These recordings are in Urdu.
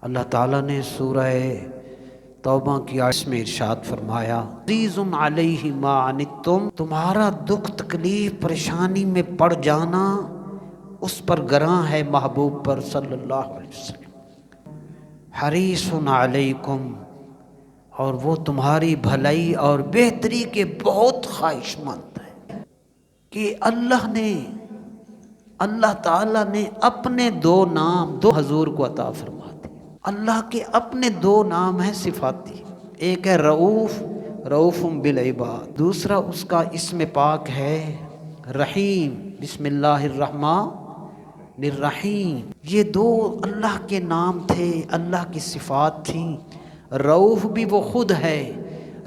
اللہ تعالیٰ نے سورہ توبہ کی آیت میں ارشاد فرمایا، عزیز علیہ ما عنتم، تمہارا دکھ تکلیف پریشانی میں پڑ جانا اس پر گراں ہے محبوب پر صلی اللہ علیہ وسلم۔ حریص علیکم، اور وہ تمہاری بھلائی اور بہتری کے بہت خواہش مند ہے۔ کہ اللہ تعالیٰ نے اپنے دو نام دو حضور کو عطا فرما دی۔ اللہ کے اپنے دو نام ہیں صفاتی، ایک ہے رؤوف، رؤوف بالعباد، دوسرا اس کا اسم پاک ہے رحیم، بسم اللہ الرحمن الرحیم۔ یہ دو اللہ کے نام تھے، اللہ کی صفات تھیں۔ رؤوف بھی وہ خود ہے،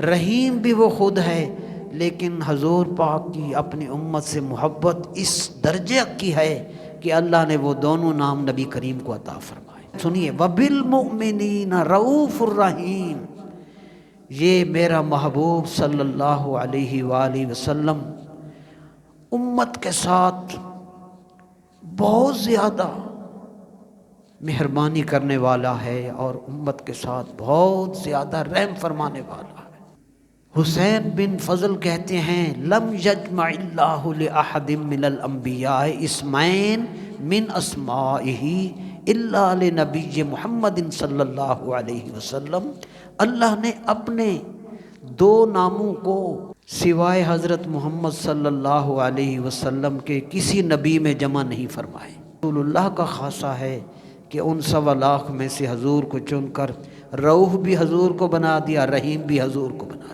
رحیم بھی وہ خود ہے، لیکن حضور پاک کی اپنی امت سے محبت اس درجے کی ہے کہ اللہ نے وہ دونوں نام نبی کریم کو عطا فرمائے۔ سنیے، وَبِالْمُؤْمِنِينَ رؤوف الرحیم، یہ میرا محبوب صلی اللہ علیہ وآلہ وسلم امت کے ساتھ بہت زیادہ مہربانی کرنے والا ہے اور امت کے ساتھ بہت زیادہ رحم فرمانے والا ہے۔ حسین بن فضل کہتے ہیں، لم یجمع اللہ لأحد من الانبیاء اسمین من اسمائہ الا لنبی محمد صلی اللہ علیہ وسلم۔ اللہ نے اپنے دو ناموں کو سوائے حضرت محمد صلی اللہ علیہ وسلم کے کسی نبی میں جمع نہیں فرمائے۔ رسول اللہ کا خاصہ ہے کہ ان 1.25 لاکھ میں سے حضور کو چن کر رؤوف بھی حضور کو بنا دیا، رحیم بھی حضور کو بنا دیا۔